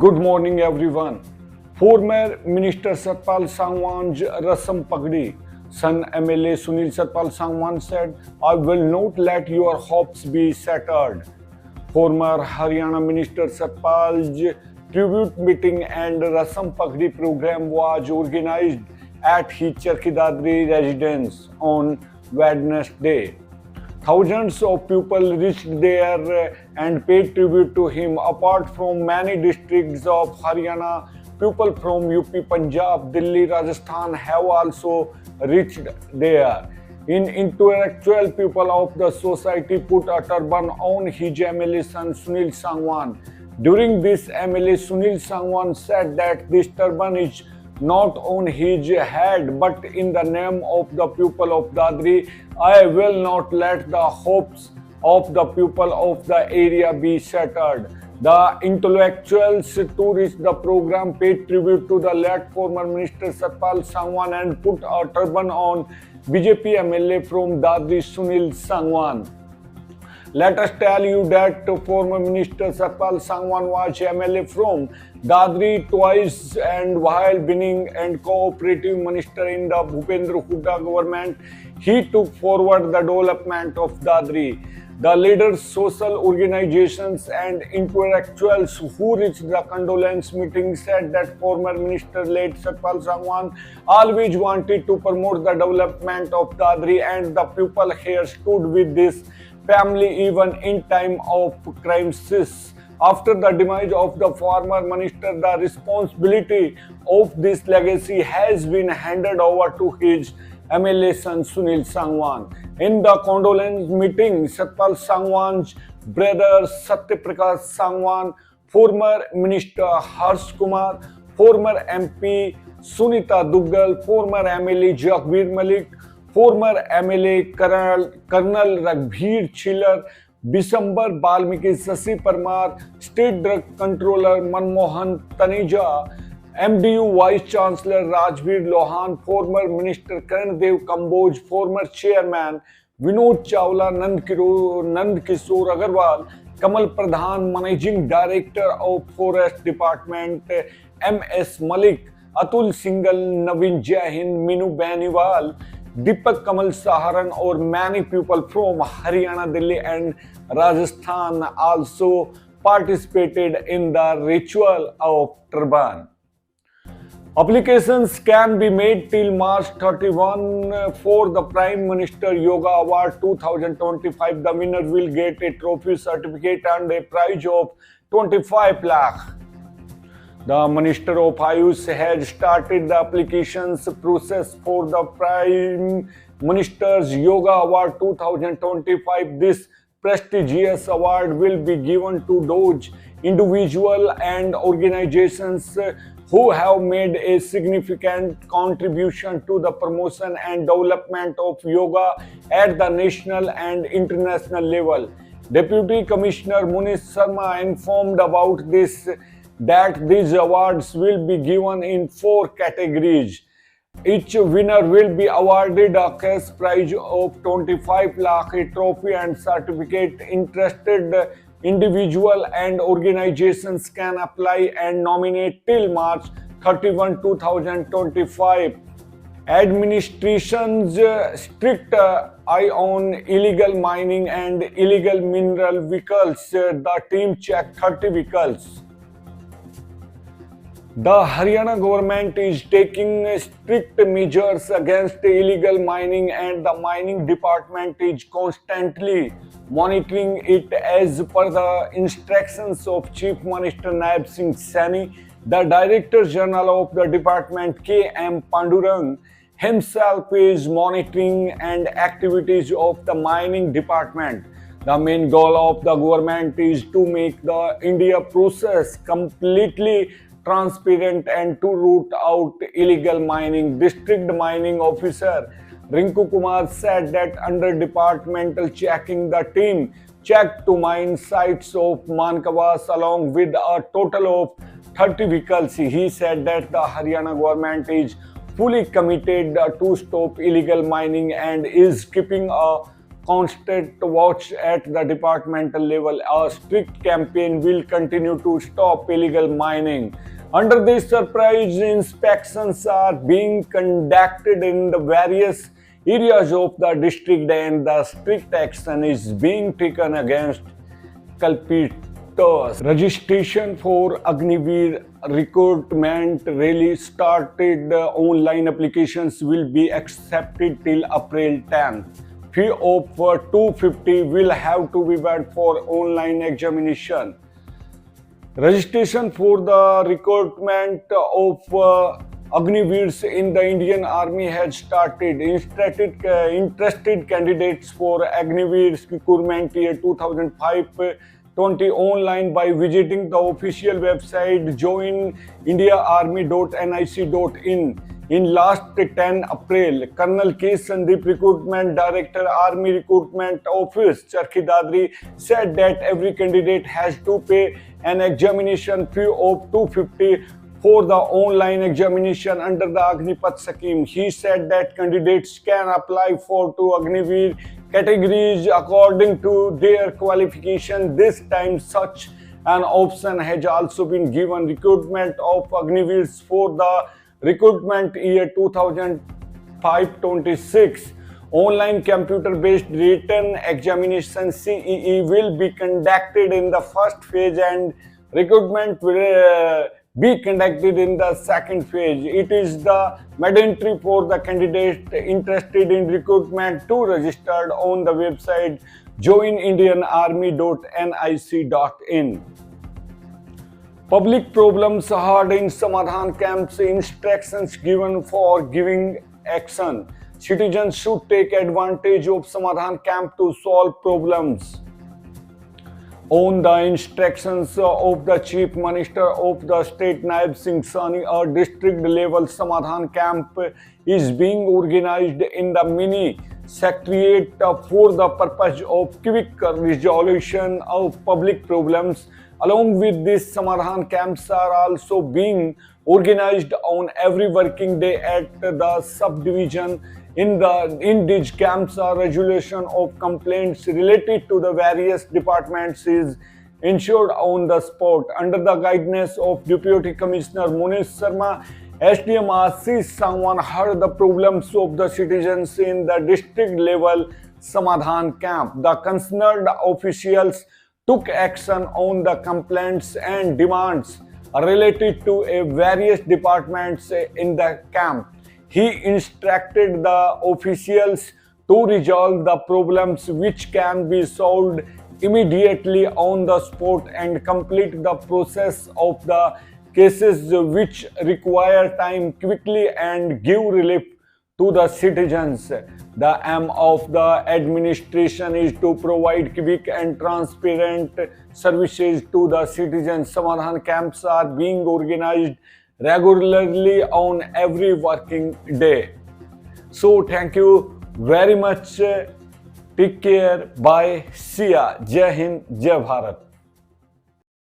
Good morning, everyone. Former Minister Satpal Sangwan's Rasam Pagdi, son MLA Sunil Satpal Sangwan said, "I will not let your hopes be shattered." Former Haryana Minister Satpal's tribute meeting and Rasam Pagdi program was organized at his Charkhi residence on Wednesday. Thousands of people reached there and paid tribute to him. Apart from many districts of Haryana, people from UP, Punjab, Delhi, Rajasthan have also reached there. Intellectual people of the society put a turban on his MLA son Sunil Sangwan. During this, MLA Sunil Sangwan said that this turban is not on his head but in the name of the people of Dadri. I will not let the hopes of the people of the area be shattered. The intellectuals to reach the program paid tribute to the late former Minister Satpal Sangwan and put a turban on BJP MLA from Dadri Sunil Sangwan. Let us tell you that former Minister Satpal Sangwan was MLA from Dadri twice, and while being and cooperative minister in the Bhupendra Hooda government, he took forward the development of Dadri. The leaders, social organizations and intellectuals who reached the condolence meeting said that former minister late Satpal Sangwan always wanted to promote the development of Dadri, and the people here stood with this family even in time of crisis. After the demise of the former minister, the responsibility of this legacy has been handed over to his MLA son Sunil Sangwan. In the condolence meeting, Satpal Sangwan's brother Satyaprakash Sangwan, former minister Harsh Kumar, former MP Sunita Duggal, former MLA Jagbir Malik, former MLA Colonel Raghbir Chiller, Bisambar Balmiki Sasi Parmar, State Drug Controller Manmohan Taneja, MDU Vice Chancellor Rajbir Lohan, former Minister Karandev Kamboj, former Chairman Vinod Chawla, Nand Kishore Agarwal, Kamal Pradhan, Managing Director of Forest Department MS Malik, Atul Singhal, Navin Jain, Minu Baniwal, Deepak Kamal Saharan, or many people from Haryana, Delhi and Rajasthan also participated in the ritual of turban. Applications can be made till March 31 for the Prime Minister Yoga Award 2025. The winner will get a trophy, certificate and a prize of 25 lakh. The Minister of Ayush has started the applications process for the Prime Minister's Yoga Award 2025. This prestigious award will be given to those individuals and organizations who have made a significant contribution to the promotion and development of yoga at the national and international level. Deputy Commissioner Munish Sharma informed about this that these awards will be given in 4 categories. Each winner will be awarded a cash prize of 25 lakh, a trophy and certificate. Interested individual and organizations can apply and nominate till March 31, 2025. Administration's strict eye on illegal mining and illegal mineral vehicles. The team checked 30 vehicles. The Haryana government is taking strict measures against illegal mining, and the mining department is constantly monitoring it as per the instructions of Chief Minister Naib Singh Saini. The Director General of the department, K.M. Pandurang, himself is monitoring and activities of the mining department. The main goal of the government is to make the India process completely transparent and to root out illegal mining. District Mining Officer Rinku Kumar said that under departmental checking, the team checked 2 mine sites of Mankawas along with a total of 30 vehicles. He said that the Haryana government is fully committed to stop illegal mining and is keeping a constant watch at the departmental level. A strict campaign will continue to stop illegal mining. Under this, surprise inspections are being conducted in the various areas of the district, and the strict action is being taken against culpritors. Registration for Agniveer recruitment really started. Online applications will be accepted till April 10th. Fee of 250 will have to be paid for online examination. Registration for the recruitment of Agniveers in the Indian Army has started. Interested candidates for Agniveers recruitment year 2005-20 online by visiting the official website joinindiaarmy.nic.in. In last 10 April, Colonel K. Sandeep, Recruitment Director, Army Recruitment Office, Charkhi Dadri, said that every candidate has to pay an examination fee of 250 for the online examination under the Agnipath scheme. He said that candidates can apply for two Agniveer categories according to their qualification. This time, such an option has also been given. Recruitment of Agniveers for the recruitment year 2005-26. Online computer-based written examination CEE will be conducted in the first phase, and recruitment will be conducted in the second phase. It is the mandatory for the candidate interested in recruitment to register on the website joinindianarmy.nic.in. Public problems heard in Samadhan camps, instructions given for giving action. Citizens should take advantage of Samadhan camp to solve problems. On the instructions of the Chief Minister of the state, Naib Singh Sani, a district level Samadhan camp is being organized in the mini secretariat for the purpose of quick resolution of public problems. Along with this, Samadhan camps are also being organized on every working day at the subdivision. In these camps, a resolution of complaints related to the various departments is ensured on the spot. Under the guidance of Deputy Commissioner Munish Sharma, SDM Ashish Sangwan heard the problems of the citizens in the district level Samadhan camp. The concerned officials took action on the complaints and demands related to various departments in the camp. He instructed the officials to resolve the problems which can be solved immediately on the spot and complete the process of the cases which require time quickly and give relief to the citizens. The aim of the administration is to provide quick and transparent services to the citizens. Samadhan camps are being organized regularly on every working day. So thank you very much. Take care. Bye. See ya. Jai Hind. Jai Bharat.